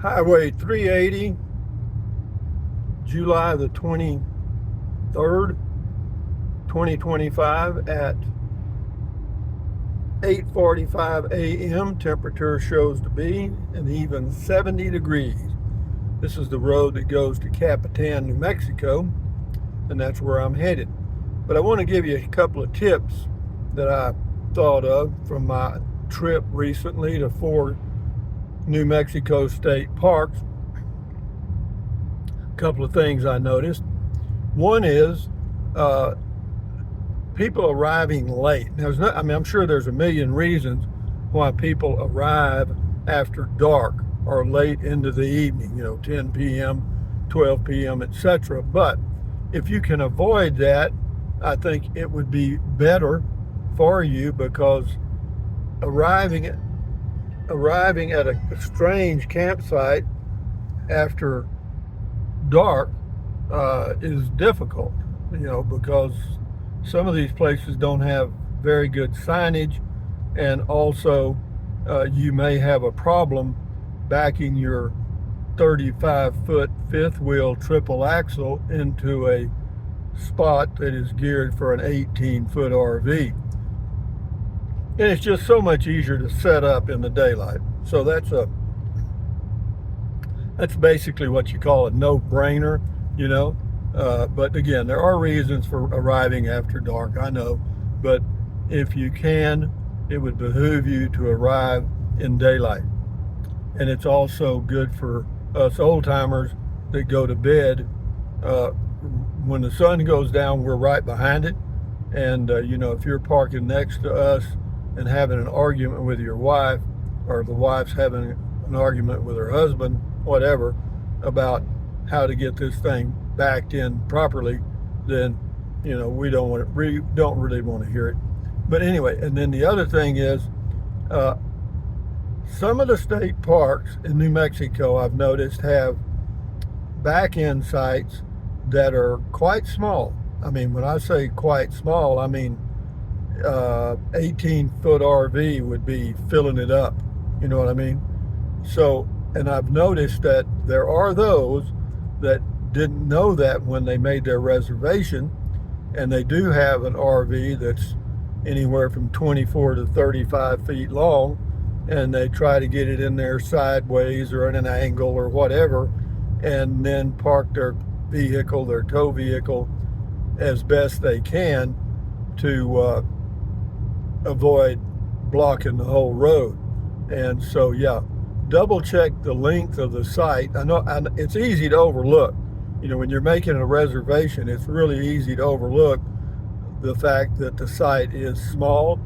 Highway 380, July the 23rd, 2025 at 8:45 a.m. Temperature shows to be an even 70 degrees. This is the road that goes to Capitan, New Mexico, and that's where I'm headed. But I want to give you a couple of tips that I thought of from my trip recently to 4 New Mexico state parks. A couple of things I noticed. One is people arriving late. Now, I'm sure there's a million reasons why people arrive after dark or late into the evening, 10 p.m., 12 p.m., etc. But if you can avoid that, I think it would be better for you, because arriving at a strange campsite after dark is difficult, because some of these places don't have very good signage, and also you may have a problem backing your 35-foot fifth wheel triple axle into a spot that is geared for an 18-foot RV. And it's just so much easier to set up in the daylight. So that's basically what you call a no-brainer, But again, there are reasons for arriving after dark, I know. But if you can, it would behoove you to arrive in daylight. And it's also good for us old-timers that go to bed. When the sun goes down, we're right behind it. And, if you're parking next to us and having an argument with your wife, or the wife's having an argument with her husband, whatever, about how to get this thing backed in properly, then we don't really want to hear it. But anyway, and then the other thing is, some of the state parks in New Mexico, I've noticed, have back-end sites that are quite small. I mean, when I say quite small, I mean 18-foot RV would be filling it up. You know what I mean? So, and I've noticed that there are those that didn't know that when they made their reservation, and they do have an RV that's anywhere from 24 to 35 feet long, and they try to get it in there sideways or at an angle or whatever, and then park their tow vehicle, as best they can to avoid blocking the whole road. And so, yeah, double check the length of the site. I know it's easy to overlook. When you're making a reservation, it's really easy to overlook the fact that the site is small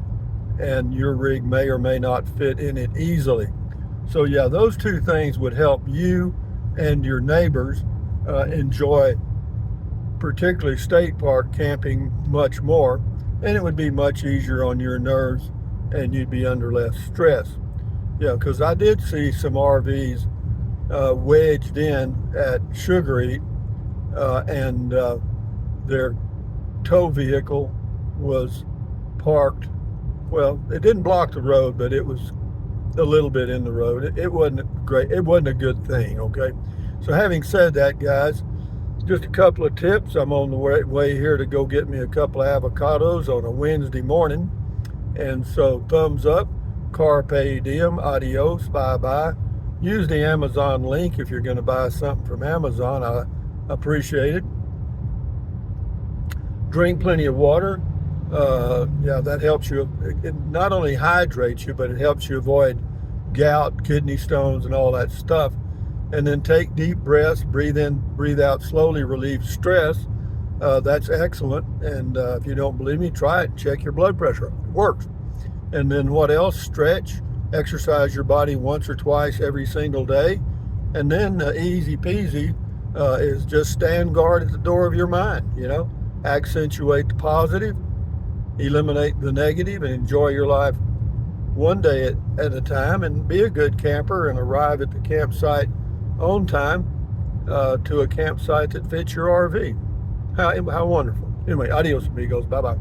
and your rig may or may not fit in it easily. So yeah, those two things would help you and your neighbors enjoy particularly state park camping much more, and it would be much easier on your nerves and you'd be under less stress. Yeah, because I did see some RVs wedged in at Sugar Eat, and their tow vehicle was parked. Well, it didn't block the road, but it was a little bit in the road. It wasn't great. It wasn't a good thing, okay? So having said that, guys, just a couple of tips. I'm on the way here to go get me a couple of avocados on a Wednesday morning. And so thumbs up, carpe diem, adios, bye-bye. Use the Amazon link if you're going to buy something from Amazon. I appreciate it. Drink plenty of water. Yeah, that helps you. It not only hydrates you, but it helps you avoid gout, kidney stones, and all that stuff. And then take deep breaths, breathe in, breathe out slowly, relieve stress. That's excellent. And if you don't believe me, try it. Check your blood pressure. It works. And then what else? Stretch, exercise your body once or twice every single day. And then easy peasy is just stand guard at the door of your mind. Accentuate the positive, eliminate the negative, and enjoy your life one day at a time, and be a good camper and arrive at the campsite on time, to a campsite that fits your RV. How wonderful. Anyway, adios amigos. Bye-bye.